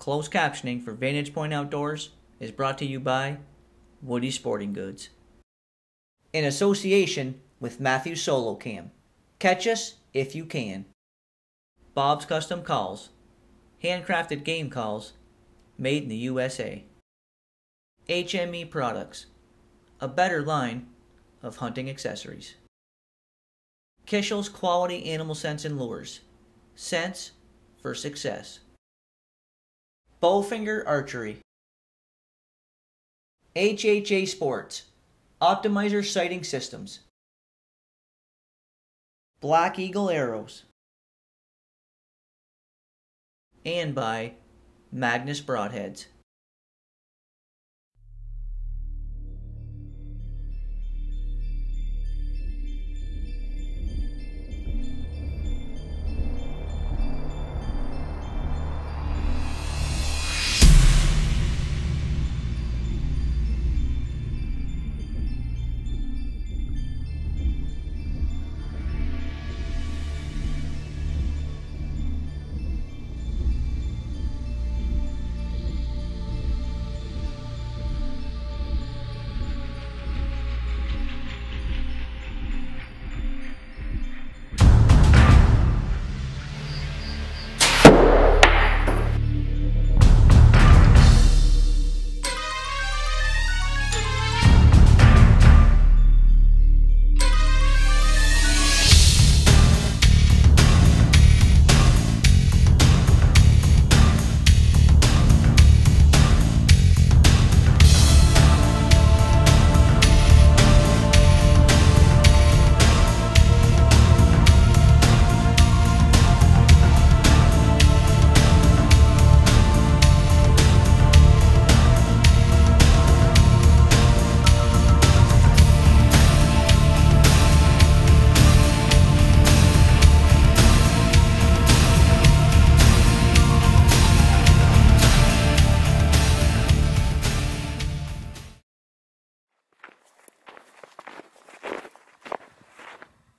Closed captioning for Vantage Point Outdoors is brought to you by Woody Sporting Goods. In association with Matthew Solo Cam. Catch us if you can. Bob's Custom Calls. Handcrafted game calls made in the USA. HME Products. A better line of hunting accessories. Kishel's Quality Animal Scents and Lures. Scents for success. Bowfinger Archery. HHA Sports. Optimizer Sighting Systems. Black Eagle Arrows. And by Magnus Broadheads.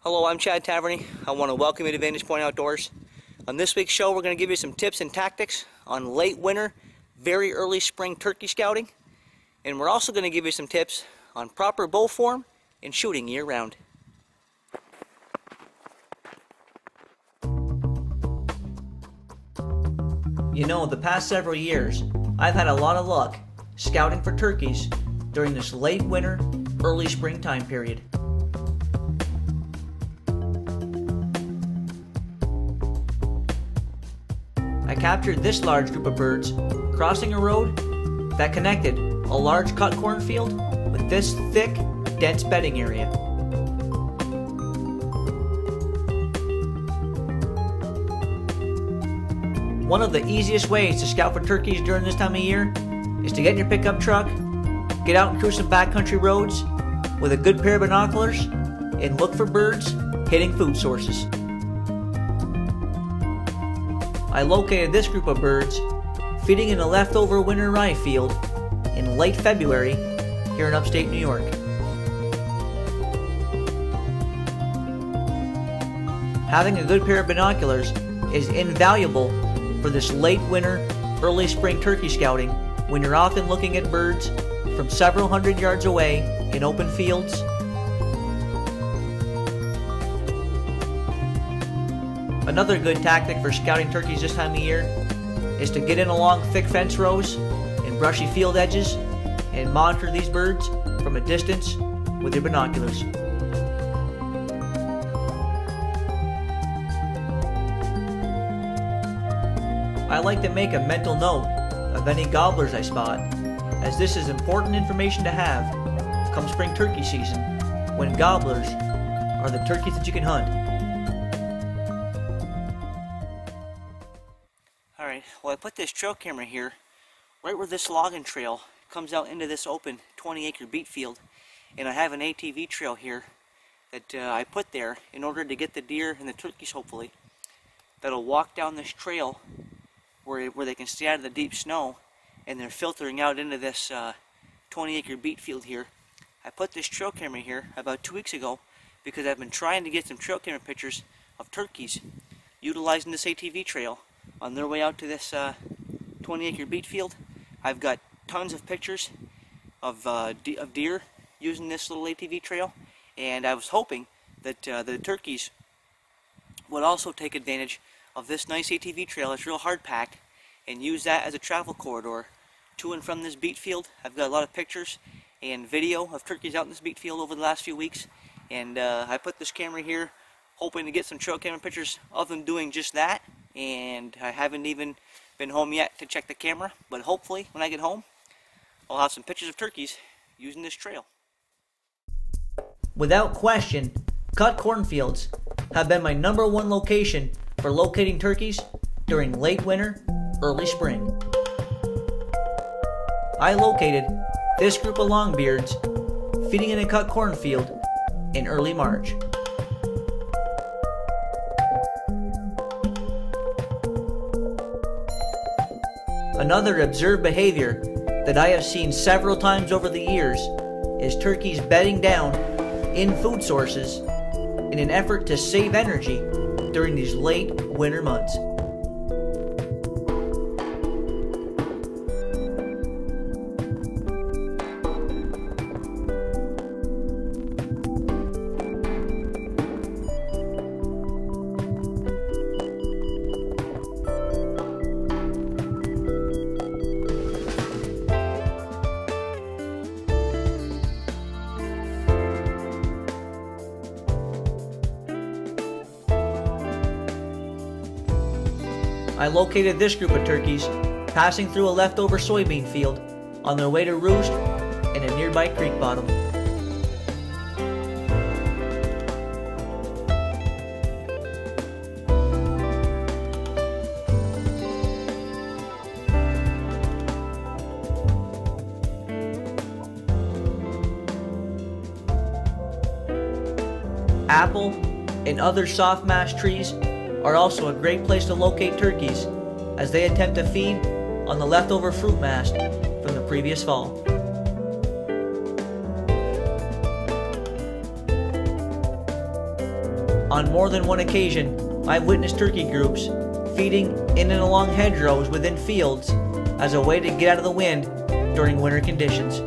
Hello, I'm Chad Taverney. I want to welcome you to Vantage Point Outdoors. On this week's show, we're going to give you some tips and tactics on late winter, very early spring turkey scouting. And we're also going to give you some tips on proper bow form and shooting year-round. You know, the past several years, I've had a lot of luck scouting for turkeys during this late winter, early spring time period. I captured this large group of birds crossing a road that connected a large cut cornfield with this thick, dense bedding area. One of the easiest ways to scout for turkeys during this time of year is to get in your pickup truck, get out and cruise some backcountry roads with a good pair of binoculars, and look for birds hitting food sources. I located this group of birds feeding in a leftover winter rye field in late February here in upstate New York. Having a good pair of binoculars is invaluable for this late winter, early spring turkey scouting when you're often looking at birds from several hundred yards away in open fields. Another good tactic for scouting turkeys this time of year is to get in along thick fence rows and brushy field edges and monitor these birds from a distance with your binoculars. I like to make a mental note of any gobblers I spot, as this is important information to have come spring turkey season, when gobblers are the turkeys that you can hunt. Alright, well, I put this trail camera here right where this logging trail comes out into this open 20-acre beet field, and I have an ATV trail here that I put there in order to get the deer and the turkeys, hopefully, that'll walk down this trail where they can stay out of the deep snow, and they're filtering out into this 20-acre beet field here. I put this trail camera here about 2 weeks ago because I've been trying to get some trail camera pictures of turkeys utilizing this ATV trail on their way out to this 20-acre beet field. I've got tons of pictures of deer using this little ATV trail, and I was hoping that the turkeys would also take advantage of this nice ATV trail. It's real hard packed, and use that as a travel corridor to and from this beet field. I've got a lot of pictures and video of turkeys out in this beet field over the last few weeks, and I put this camera here hoping to get some trail camera pictures of them doing just that, and I haven't even been home yet to check the camera, but hopefully when I get home I'll have some pictures of turkeys using this trail. Without question, cut cornfields have been my #1 location for locating turkeys during late winter, early spring. I located this group of longbeards feeding in a cut cornfield in early March. Another observed behavior that I have seen several times over the years is turkeys bedding down in food sources in an effort to save energy during these late winter months. I located this group of turkeys passing through a leftover soybean field on their way to roost in a nearby creek bottom. Apple and other softmash trees are also a great place to locate turkeys as they attempt to feed on the leftover fruit mast from the previous fall. On more than one occasion, I've witnessed turkey groups feeding in and along hedgerows within fields as a way to get out of the wind during winter conditions.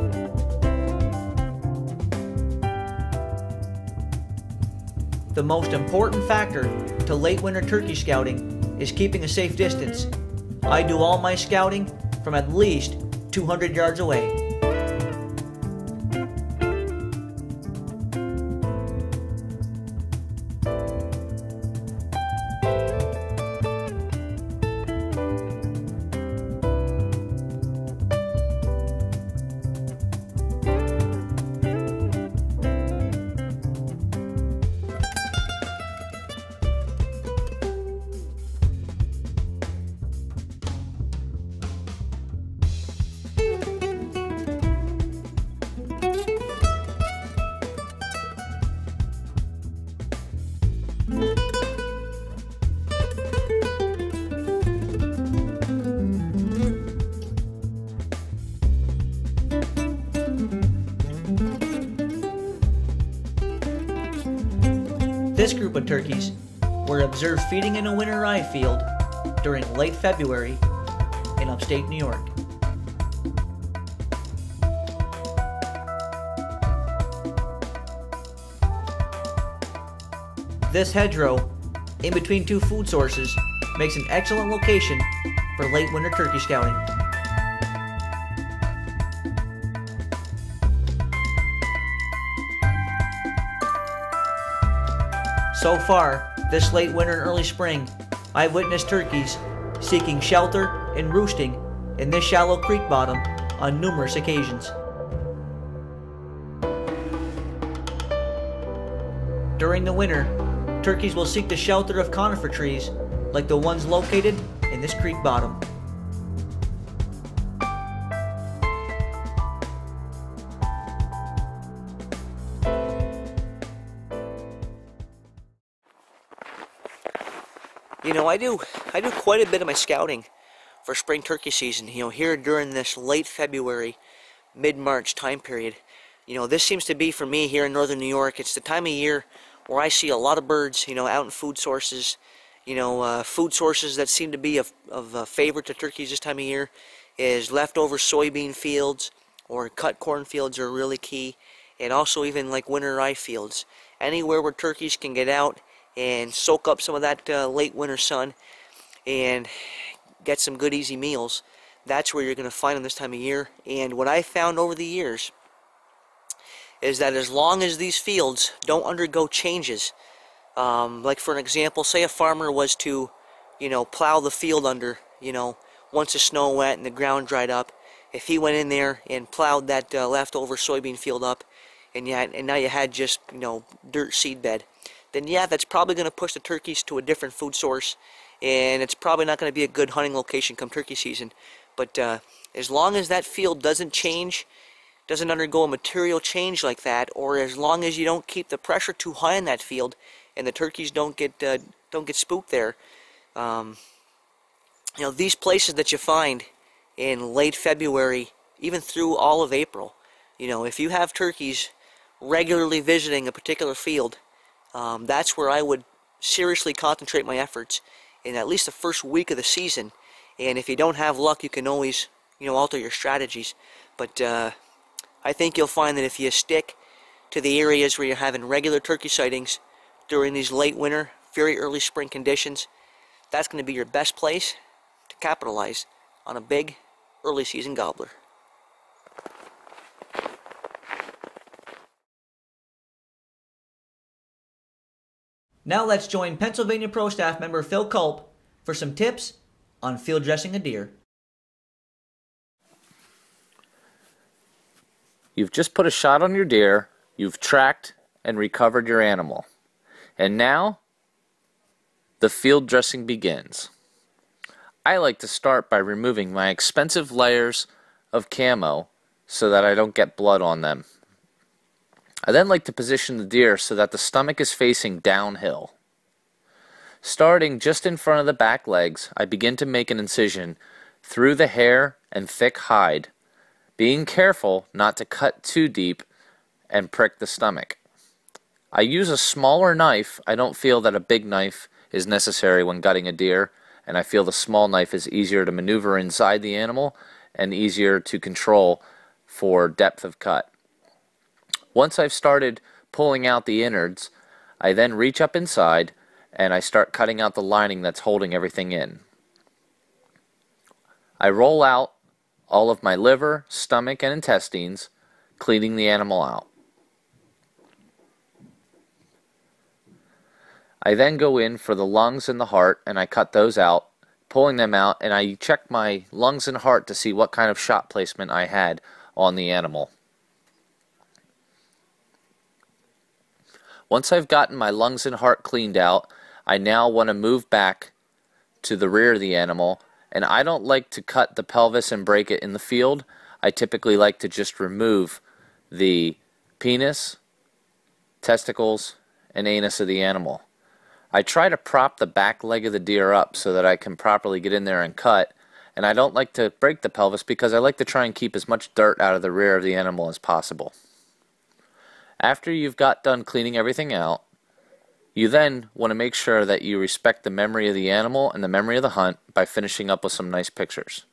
The most important factor to late winter turkey scouting is keeping a safe distance. I do all my scouting from at least 200 yards away. This group of turkeys were observed feeding in a winter rye field during late February in upstate New York. This hedgerow, in between two food sources, makes an excellent location for late winter turkey scouting. So far, this late winter and early spring, I've witnessed turkeys seeking shelter and roosting in this shallow creek bottom on numerous occasions. During the winter, turkeys will seek the shelter of conifer trees like the ones located in this creek bottom. You know, I do quite a bit of my scouting for spring turkey season, you know, here during this late February, mid-March time period. You know, this seems to be, for me here in northern New York, it's the time of year where I see a lot of birds, you know, out in food sources, food sources that seem to be of favorite to turkeys this time of year is leftover soybean fields or cut corn fields are really key, and also even like winter rye fields. Anywhere where turkeys can get out and soak up some of that late winter sun and get some good easy meals, that's where you're going to find them this time of year. And what I found over the years is that as long as these fields don't undergo changes, like for an example, say a farmer was to, plow the field under, once the snow went and the ground dried up, if he went in there and plowed that leftover soybean field up, and now you had just, dirt seed bed, then yeah, that's probably going to push the turkeys to a different food source, and it's probably not going to be a good hunting location come turkey season. But as long as that field doesn't change, doesn't undergo a material change like that, or as long as you don't keep the pressure too high in that field, and the turkeys don't get spooked there, these places that you find in late February, even through all of April, if you have turkeys regularly visiting a particular field, that's where I would seriously concentrate my efforts in at least the first week of the season. And if you don't have luck, you can always, alter your strategies. But I think you'll find that if you stick to the areas where you're having regular turkey sightings during these late winter, very early spring conditions, that's going to be your best place to capitalize on a big early season gobbler. Now let's join Pennsylvania Pro Staff member Phil Kulp for some tips on field dressing a deer. You've just put a shot on your deer, you've tracked and recovered your animal, and now the field dressing begins. I like to start by removing my expensive layers of camo so that I don't get blood on them. I then like to position the deer so that the stomach is facing downhill. Starting just in front of the back legs, I begin to make an incision through the hair and thick hide, being careful not to cut too deep and prick the stomach. I use a smaller knife. I don't feel that a big knife is necessary when gutting a deer, and I feel the small knife is easier to maneuver inside the animal and easier to control for depth of cut. Once I've started pulling out the innards, I then reach up inside and I start cutting out the lining that's holding everything in. I roll out all of my liver, stomach, and intestines, cleaning the animal out. I then go in for the lungs and the heart, and I cut those out, pulling them out, and I check my lungs and heart to see what kind of shot placement I had on the animal. Once I've gotten my lungs and heart cleaned out, I now want to move back to the rear of the animal, and I don't like to cut the pelvis and break it in the field. I typically like to just remove the penis, testicles, and anus of the animal. I try to prop the back leg of the deer up so that I can properly get in there and cut, and I don't like to break the pelvis because I like to try and keep as much dirt out of the rear of the animal as possible. After you've got done cleaning everything out, you then want to make sure that you respect the memory of the animal and the memory of the hunt by finishing up with some nice pictures.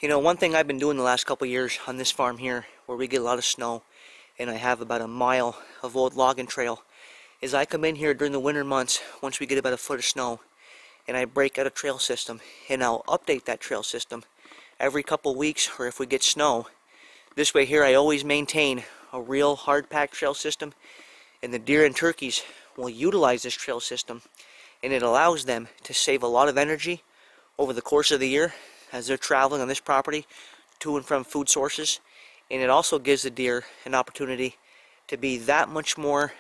One thing I've been doing the last couple of years on this farm here, where we get a lot of snow, and I have about a mile of old logging trail, is I come in here during the winter months, once we get about a foot of snow, and I break out a trail system, and I'll update that trail system every couple weeks, or if we get snow. This way here I always maintain a real hard-packed trail system, and the deer and turkeys will utilize this trail system, and it allows them to save a lot of energy over the course of the year as they're traveling on this property to and from food sources, and it also gives the deer an opportunity to be that much more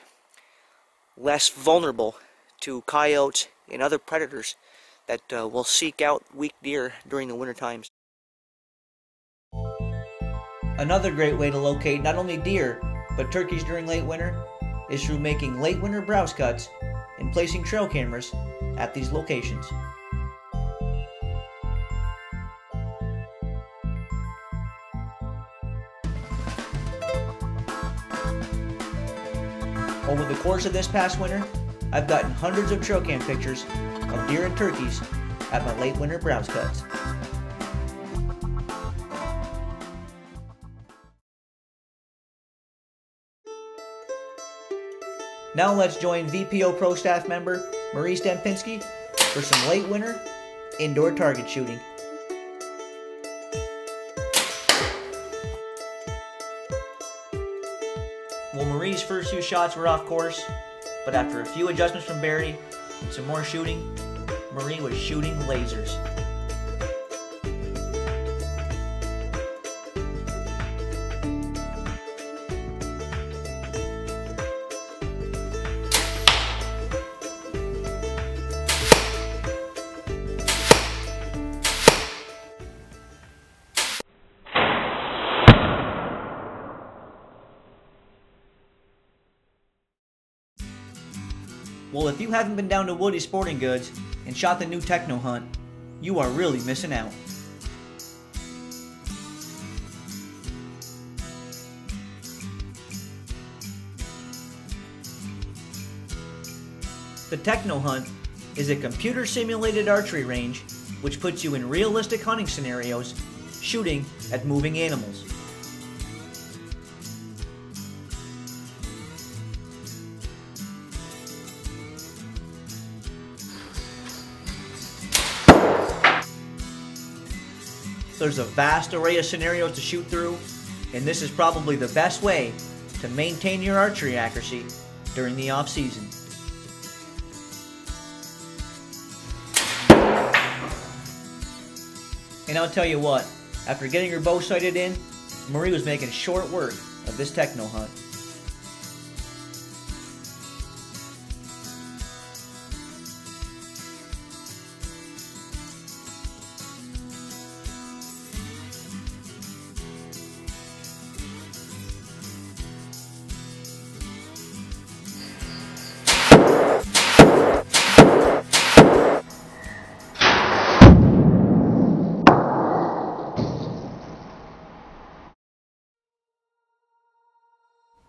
less vulnerable to coyotes and other predators that will seek out weak deer during the winter times. Another great way to locate not only deer, but turkeys during late winter is through making late winter browse cuts and placing trail cameras at these locations. Over the course of this past winter, I've gotten hundreds of trail cam pictures of deer and turkeys at my late winter browse cuts. Now let's join VPO Prostaff member Marie Stempinski for some late winter indoor target shooting. Well, Marie's first few shots were off course, but after a few adjustments from Barry and some more shooting, Marie was shooting lasers. Well, if you haven't been down to Woody Sporting Goods and shot the new Techno hunt, you are really missing out. The Techno hunt is a computer simulated archery range which puts you in realistic hunting scenarios shooting at moving animals. There's a vast array of scenarios to shoot through, and this is probably the best way to maintain your archery accuracy during the off season. And I'll tell you what, after getting her bow sighted in, Marie was making short work of this Techno hunt.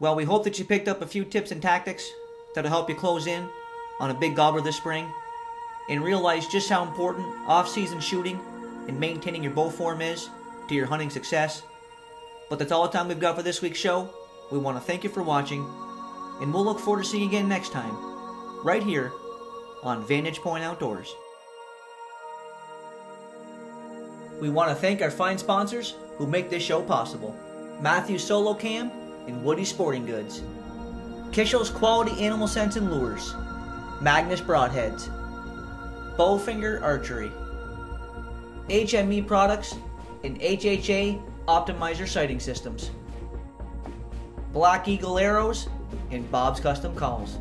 Well, we hope that you picked up a few tips and tactics that'll help you close in on a big gobbler this spring and realize just how important off-season shooting and maintaining your bow form is to your hunting success. But that's all the time we've got for this week's show. We want to thank you for watching, and we'll look forward to seeing you again next time, right here on Vantage Point Outdoors. We want to thank our fine sponsors who make this show possible: Matthew Solo Cam and Woody Sporting Goods, Kishel's Quality Animal Scents and Lures, Magnus Broadheads, Bowfinger Archery, HME Products, and HHA Optimizer Sighting Systems, Black Eagle Arrows, and Bob's Custom Calls.